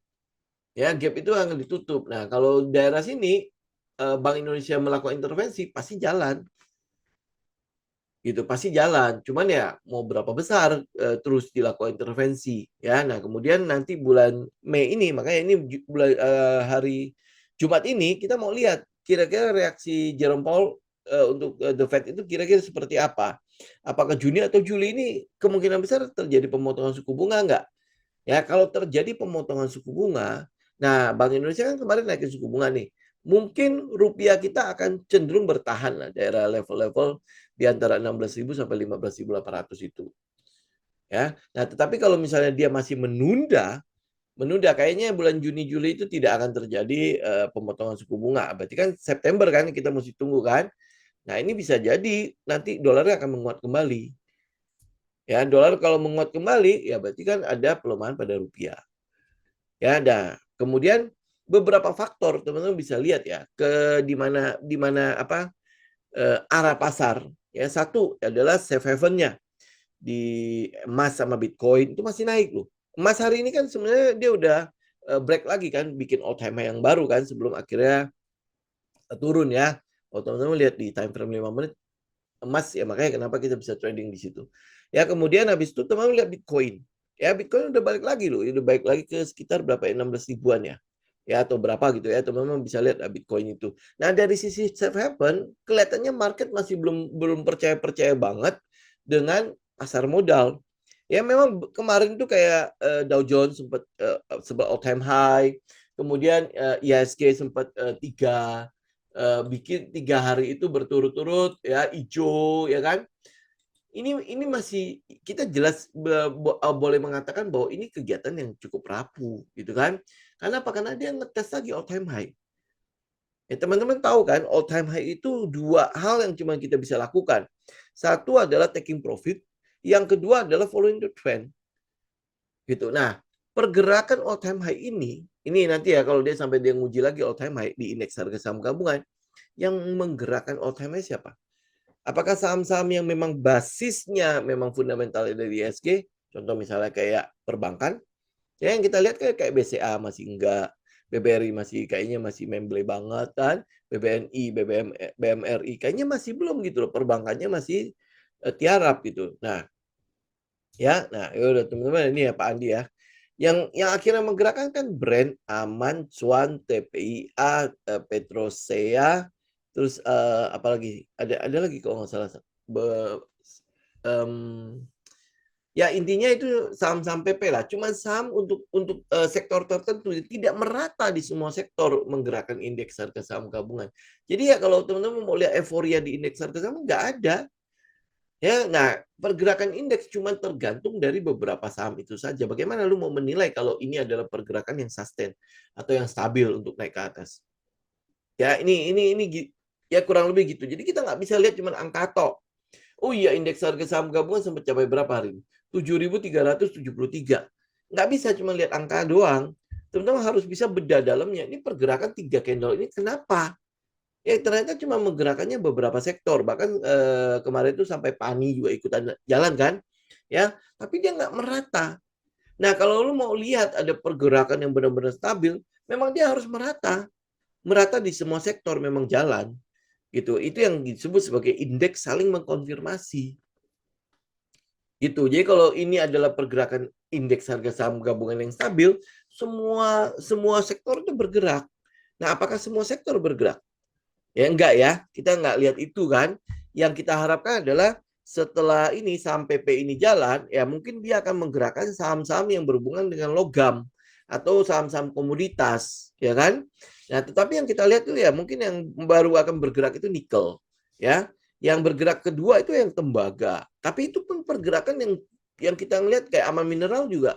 Ya, gap itu akan ditutup. Nah, kalau daerah sini Bank Indonesia melakukan intervensi pasti jalan. Gitu pasti jalan, cuman ya mau berapa besar terus dilakukan intervensi ya. Nah kemudian nanti bulan Mei ini, makanya ini bulan hari Jumat ini kita mau lihat kira-kira reaksi Jerome Powell untuk The Fed itu kira-kira seperti apa. Apakah Juni atau Juli ini kemungkinan besar terjadi pemotongan suku bunga enggak? Ya, kalau terjadi pemotongan suku bunga, nah Bank Indonesia kan kemarin naikin suku bunga nih. Mungkin rupiah kita akan cenderung bertahan lah daerah level-level di antara 16.000 sampai 15.800 itu. Ya. Nah, tetapi kalau misalnya dia masih menunda kayaknya bulan Juni Juli itu tidak akan terjadi pemotongan suku bunga. Berarti kan September kan kita mesti tunggu kan. Nah, ini bisa jadi nanti dolarnya akan menguat kembali. Ya, dolar kalau menguat kembali ya berarti kan ada pelemahan pada rupiah. Ya, nah, kemudian beberapa faktor teman-teman bisa lihat ya ke di mana apa arah pasar. Ya, satu adalah safe haven-nya di emas sama Bitcoin itu masih naik loh. Emas hari ini kan sebenarnya dia udah break lagi kan, bikin all time high yang baru kan sebelum akhirnya turun ya. Kalau teman-teman lihat di time frame 5 menit emas ya, makanya kenapa kita bisa trading di situ. Ya kemudian habis itu teman-teman lihat Bitcoin. Ya Bitcoin udah balik lagi loh, udah balik lagi ke sekitar berapa ya, 16 ribuan ya. Ya atau berapa gitu ya, teman-teman bisa lihat Bitcoin itu. Nah, dari sisi safe haven, kelihatannya market masih belum percaya-percaya banget dengan pasar modal. Ya memang kemarin tuh kayak Dow Jones sempat all time high, kemudian IHSG sempat bikin 3 hari itu berturut-turut ya hijau ya kan. Ini masih kita jelas boleh mengatakan bahwa ini kegiatan yang cukup rapuh gitu kan. Karena apa? Karena dia ngetes lagi all time high. Ya, teman-teman tahu kan all time high itu dua hal yang cuma kita bisa lakukan. Satu adalah taking profit, yang kedua adalah following the trend. Gitu. Nah, pergerakan all time high ini nanti ya kalau dia sampai dia nguji lagi all time high di indeks harga saham gabungan, yang menggerakkan all time high siapa? Apakah saham-saham yang memang basisnya memang fundamental dari ISG, contoh misalnya kayak perbankan, ya yang kita lihat kayak BCA masih enggak, BBRI masih kayaknya masih memble banget kan, BBNI, BMRI kayaknya masih belum gitu loh, perbankannya masih tiarap gitu. Nah, ya, nah ya udah teman-teman ini ya Pak Andi ya. Yang akhirnya menggerakkan kan brand Aman, Cuan, TPIA, Petrosea, terus apalagi ada lagi kalau nggak salah um, ya intinya itu saham-saham PP lah. Cuma saham untuk sektor tertentu tidak merata di semua sektor menggerakkan indeks harga saham gabungan. Jadi ya kalau teman-teman mau lihat euforia di indeks harga saham nggak ada. Ya, nah pergerakan indeks cuma tergantung dari beberapa saham itu saja. Bagaimana lu mau menilai kalau ini adalah pergerakan yang sustain atau yang stabil untuk naik ke atas? Ya, ini ya kurang lebih gitu. Jadi kita nggak bisa lihat cuma angka tok. Oh iya, indeks harga saham gabungan sempat capai berapa hari ini? 7.373. Nggak bisa cuma lihat angka doang. Teman-teman harus bisa bedah dalamnya. Ini pergerakan 3 candle ini kenapa? Ya ternyata cuma menggerakkannya beberapa sektor, bahkan kemarin itu sampai PANI juga ikutan jalan kan, ya. Tapi dia nggak merata. Nah kalau lu mau lihat ada pergerakan yang benar-benar stabil, memang dia harus merata di semua sektor memang jalan, gitu. Itu yang disebut sebagai indeks saling mengkonfirmasi, gitu. Jadi kalau ini adalah pergerakan indeks harga saham gabungan yang stabil, semua sektor itu bergerak. Nah apakah semua sektor bergerak? Ya enggak ya, kita enggak lihat itu kan. Yang kita harapkan adalah setelah ini saham PP ini jalan, ya mungkin dia akan menggerakkan saham-saham yang berhubungan dengan logam atau saham-saham komoditas, ya kan? Nah, tetapi yang kita lihat itu ya mungkin yang baru akan bergerak itu nikel, ya. Yang bergerak kedua itu yang tembaga. Tapi itu pun pergerakan yang kita lihat kayak Aman Mineral juga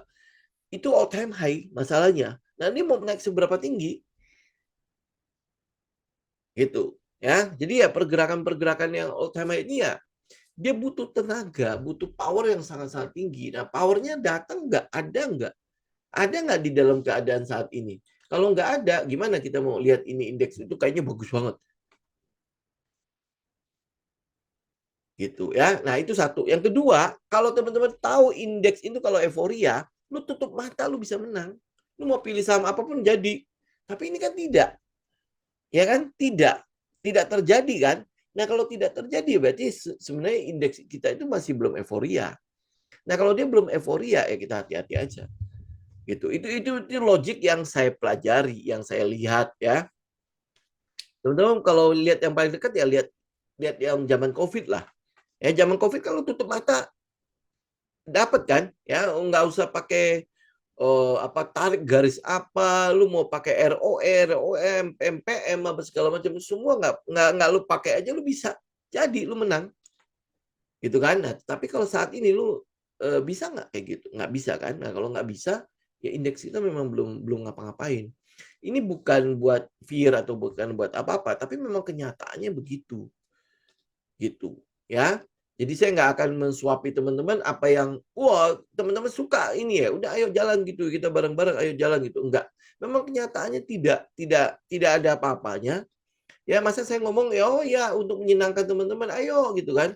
itu all time high masalahnya. Nah, ini mau naik seberapa tinggi? Gitu ya. Jadi ya pergerakan-pergerakan yang all time high ini ya dia butuh tenaga, butuh power yang sangat-sangat tinggi. Nah, powernya datang nggak? Ada nggak? Ada nggak di dalam keadaan saat ini? Kalau nggak ada, gimana kita mau lihat ini indeks itu kayaknya bagus banget. Gitu ya. Nah, itu satu. Yang kedua, kalau teman-teman tahu indeks itu kalau euforia, lu tutup mata lu bisa menang. Lu mau pilih saham apapun jadi. Tapi ini kan tidak. Ya kan? Tidak. Tidak terjadi kan? Nah, kalau tidak terjadi berarti sebenarnya indeks kita itu masih belum euforia. Nah, kalau dia belum euforia ya kita hati-hati aja. Gitu. Itu logik yang saya pelajari, yang saya lihat ya. Teman-teman kalau lihat yang paling dekat ya lihat yang zaman Covid lah. Ya zaman Covid kalau tutup mata dapat kan? Ya nggak usah pakai tarik garis apa, lu mau pakai ROE, ROM, MPM apa segala macam semua nggak lu pakai aja lu bisa jadi lu menang gitu kan. Nah, tapi kalau saat ini lu bisa nggak kayak gitu? Nggak bisa kan? Nah, kalau nggak bisa ya indeks kita memang belum ngapa-ngapain. Ini bukan buat fear atau bukan buat apa-apa, tapi memang kenyataannya begitu gitu ya. Jadi saya nggak akan mensuapi teman-teman apa yang wah teman-teman suka ini ya udah ayo jalan gitu kita bareng-bareng ayo jalan gitu enggak. Memang kenyataannya tidak ada apa-apanya. Ya masa saya ngomong ya oh ya untuk menyenangkan teman-teman ayo gitu kan.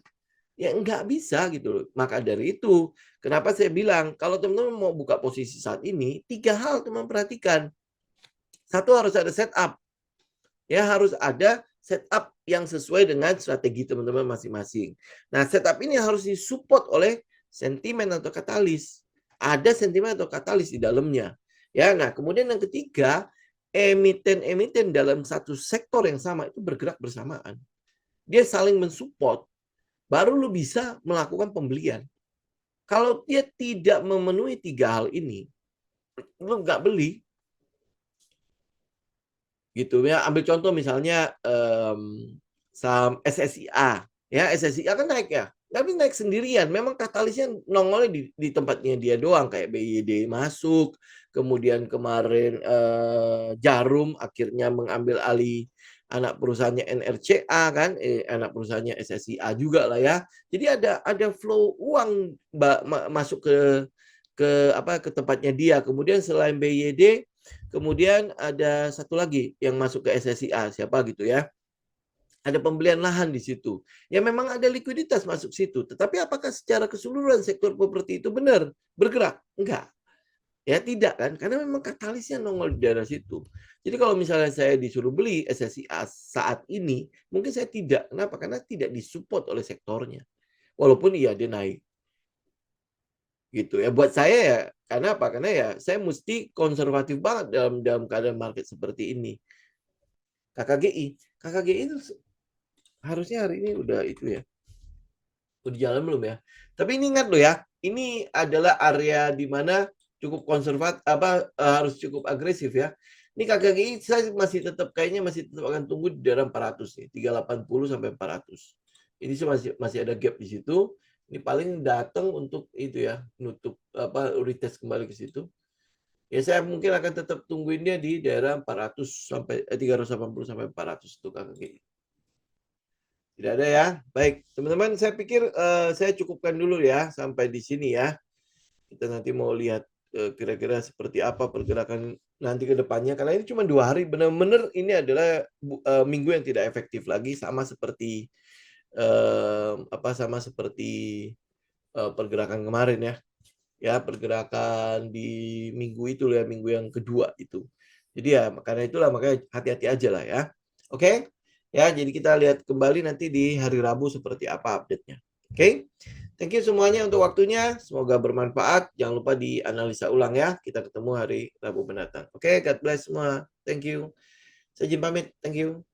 Ya enggak bisa gitu loh. Maka dari itu kenapa saya bilang kalau teman-teman mau buka posisi saat ini 3 hal teman perhatikan. Satu harus ada setup. Ya harus ada setup yang sesuai dengan strategi teman-teman masing-masing. Nah, setup ini harus disupport oleh sentimen atau katalis. Ada sentimen atau katalis di dalamnya. Ya, nah kemudian yang ketiga, emiten-emiten dalam satu sektor yang sama itu bergerak bersamaan. Dia saling mensupport, baru lu bisa melakukan pembelian. Kalau dia tidak memenuhi 3 hal ini, lu nggak beli, gitu ya. Ambil contoh misalnya saham SSIA ya, SSIA kan naik ya tapi naik sendirian, memang katalisnya nongolnya di tempatnya dia doang kayak BYD masuk, kemudian kemarin Jarum akhirnya mengambil alih anak perusahaannya NRCA kan, anak perusahaannya SSIA juga lah ya. Jadi ada flow uang masuk ke tempatnya dia. Kemudian selain BYD kemudian ada satu lagi yang masuk ke SSIA, siapa gitu ya. Ada pembelian lahan di situ. Ya memang ada likuiditas masuk situ. Tetapi apakah secara keseluruhan sektor properti itu benar bergerak? Enggak. Ya tidak kan, karena memang katalisnya nongol di daerah situ. Jadi kalau misalnya saya disuruh beli SSIA saat ini, mungkin saya tidak. Kenapa? Karena tidak disupport oleh sektornya. Walaupun iya dia naik. Gitu ya. Buat saya ya, karena apa? Karena ya saya mesti konservatif banget dalam keadaan market seperti ini. KKGI itu harusnya hari ini udah itu ya. Udah jalan belum ya? Tapi ini ingat loh ya, ini adalah area di mana cukup konservatif harus cukup agresif ya. Ini KKGI saya masih tetap kayaknya masih tetap akan tunggu di daerah 400 nih, 380 sampai 400. Ini masih ada gap di situ. Ini paling datang untuk itu ya, nutup retest kembali ke situ. Ya saya mungkin akan tetap tungguin dia di daerah 400 sampai 380 sampai 400 untuk KKGI. Tidak ada ya. Baik, teman-teman, saya pikir saya cukupkan dulu ya sampai di sini ya. Kita nanti mau lihat kira-kira seperti apa pergerakan nanti ke depannya. Karena ini cuma 2 hari, benar-benar ini adalah minggu yang tidak efektif lagi, sama seperti pergerakan kemarin ya. Ya, pergerakan di minggu itu ya, minggu yang kedua itu. Jadi ya, karena itulah makanya hati-hati aja lah ya. Oke? Ya, jadi kita lihat kembali nanti di hari Rabu seperti apa update-nya. Oke? Thank you semuanya untuk waktunya. Semoga bermanfaat. Jangan lupa dianalisa ulang ya. Kita ketemu hari Rabu mendatang. Oke, God bless semua. Thank you. Saya Jim pamit. Thank you.